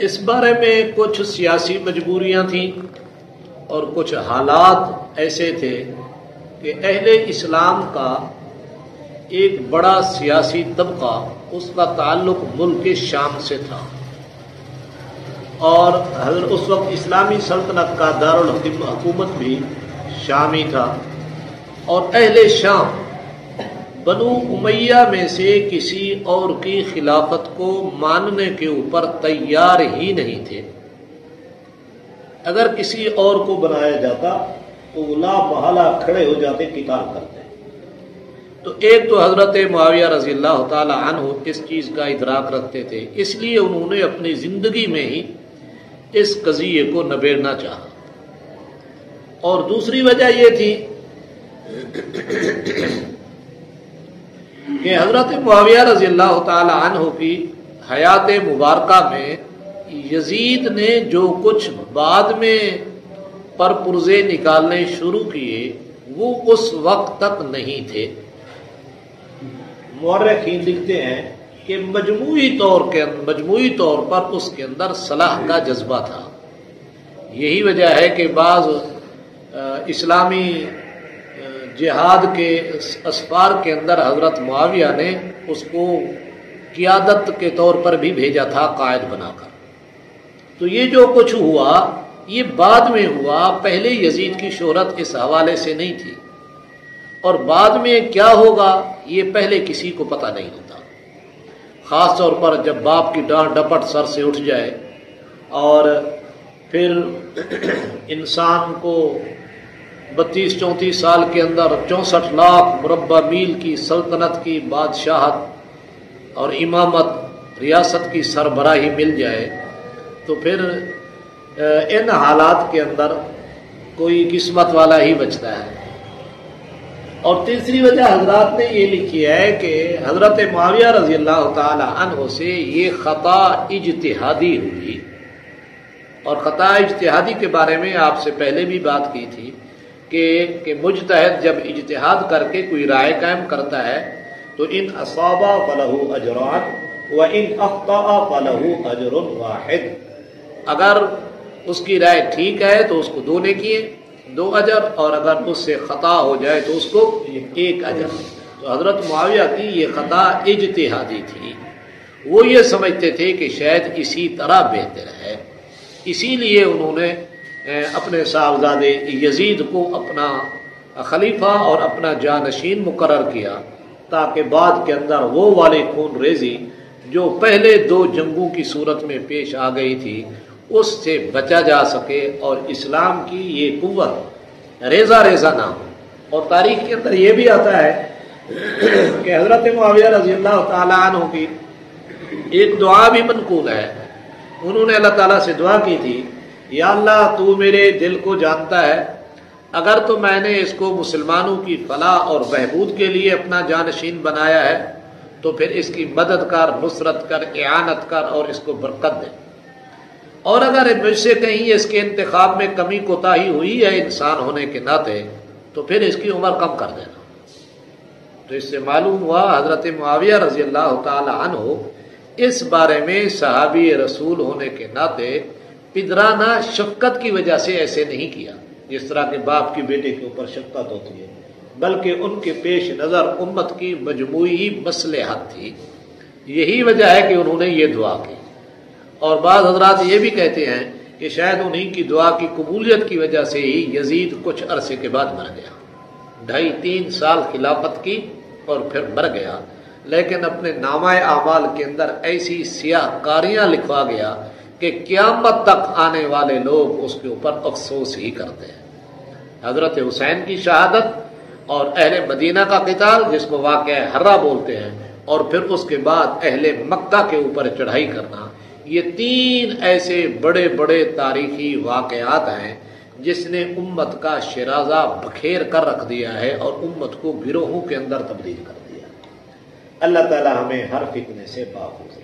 اس بارے میں کچھ سیاسی مجبوریاں تھیں اور کچھ حالات ایسے تھے کہ اہل اسلام کا ایک بڑا سیاسی طبقہ اس کا تعلق ملک شام سے تھا، اور اس وقت اسلامی سلطنت کا دارالحکومت بھی شام ہی تھا، اور اہل شام بنو امیہ میں سے کسی اور کی خلافت کو ماننے کے اوپر تیار ہی نہیں تھے۔ اگر کسی اور کو بنایا جاتا تو وہ لا محالہ کھڑے ہو جاتے، قتال کرتے۔ تو ایک تو حضرت معاویہ رضی اللہ تعالی عنہ اس چیز کا ادراک رکھتے تھے، اس لیے انہوں نے اپنی زندگی میں ہی اس قضیے کو نبیڑنا چاہا۔ اور دوسری وجہ یہ تھی کہ حضرت معاویہ رضی اللہ تعالی عنہ کی حیات مبارکہ میں یزید نے جو کچھ بعد میں پرپرزے نکالنے شروع کیے وہ اس وقت تک نہیں تھے۔ مورخین لکھتے ہیں کہ مجموعی طور پر اس کے اندر صلاح کا جذبہ تھا۔ یہی وجہ ہے کہ بعض اسلامی جہاد کے اسفار کے اندر حضرت معاویہ نے اس کو قیادت کے طور پر بھی بھیجا تھا، قائد بنا کر۔ تو یہ جو کچھ ہوا یہ بعد میں ہوا، پہلے یزید کی شہرت اس حوالے سے نہیں تھی، اور بعد میں کیا ہوگا یہ پہلے کسی کو پتہ نہیں ہوتا، خاص طور پر جب باپ کی ڈانٹ ڈپٹ سر سے اٹھ جائے اور پھر انسان کو 32-34 سال کے اندر 64 لاکھ مربع میل کی سلطنت کی بادشاہت اور امامت، ریاست کی سربراہی مل جائے تو پھر ان حالات کے اندر کوئی قسمت والا ہی بچتا ہے۔ اور تیسری وجہ حضرات نے یہ لکھی ہے کہ حضرت معاویہ رضی اللہ تعالی عنہ سے یہ خطا اجتہادی ہوئی، اور خطا اجتہادی کے بارے میں آپ سے پہلے بھی بات کی تھی کہ مجتہد جب اجتہاد کر کے کوئی رائے قائم کرتا ہے تو ان اصاب فلہ اجران وان اخطأ فلہ اجر واحد، اگر اس کی رائے ٹھیک ہے تو اس کو 2 نیکیاں 2 اجر، اور اگر اس سے خطا ہو جائے تو اس کو 1 اجر۔ تو حضرت معاویہ کی یہ خطا اجتہادی تھی، وہ یہ سمجھتے تھے کہ شاید اسی طرح بہتر ہے، اسی لیے انہوں نے اپنے صاحبزادے یزید کو اپنا خلیفہ اور اپنا جانشین مقرر کیا، تاکہ بعد کے اندر وہ والی خون ریزی جو پہلے 2 جنگوں کی صورت میں پیش آ گئی تھی اس سے بچا جا سکے، اور اسلام کی یہ قوت ریزہ نہ ہو۔ اور تاریخ کے اندر یہ بھی آتا ہے کہ حضرت معاویہ رضی اللہ تعالی عنہ کی ایک دعا بھی منقول ہے، انہوں نے اللہ تعالیٰ سے دعا کی تھی، یا اللہ تو میرے دل کو جانتا ہے، اگر تو میں نے اس کو مسلمانوں کی فلاح اور بہبود کے لیے اپنا جانشین بنایا ہے تو پھر اس کی مدد کر، نصرت کر، اعانت کر اور اس کو برکت دے، اور اگر مجھ سے کہیں اس کے انتخاب میں کمی کوتاہی ہوئی ہے انسان ہونے کے ناطے تو پھر اس کی عمر کم کر دینا۔ تو اس سے معلوم ہوا حضرت معاویہ رضی اللہ تعالی عنہ اس بارے میں صحابی رسول ہونے کے ناطے پدرانہ شفقت کی وجہ سے ایسے نہیں کیا جس طرح کے باپ کی بیٹے کے اوپر شفقت ہوتی ہے، بلکہ ان کے پیش نظر امت کی مجموعی مصلحت تھی۔ یہی وجہ ہے کہ انہوں نے یہ دعا کی۔ اور بعض حضرات یہ بھی کہتے ہیں کہ شاید انہیں کی دعا کی قبولیت کی وجہ سے ہی یزید کچھ عرصے کے بعد مر گیا، 2.5-3 سال خلافت کی اور پھر مر گیا، لیکن اپنے نامہ اعمال کے اندر ایسی سیاہ کاریاں لکھوا گیا کہ قیامت تک آنے والے لوگ اس کے اوپر افسوس ہی کرتے ہیں۔ حضرت حسین کی شہادت اور اہل مدینہ کا قتال جس کو واقعہ حرہ بولتے ہیں، اور پھر اس کے بعد اہل مکہ کے اوپر چڑھائی کرنا، یہ 3 ایسے بڑے بڑے تاریخی واقعات ہیں جس نے امت کا شرازہ بکھیر کر رکھ دیا ہے اور امت کو گروہوں کے اندر تبدیل کر دیا۔ اللہ تعالی ہمیں ہر فتنے سے محفوظ رکھے۔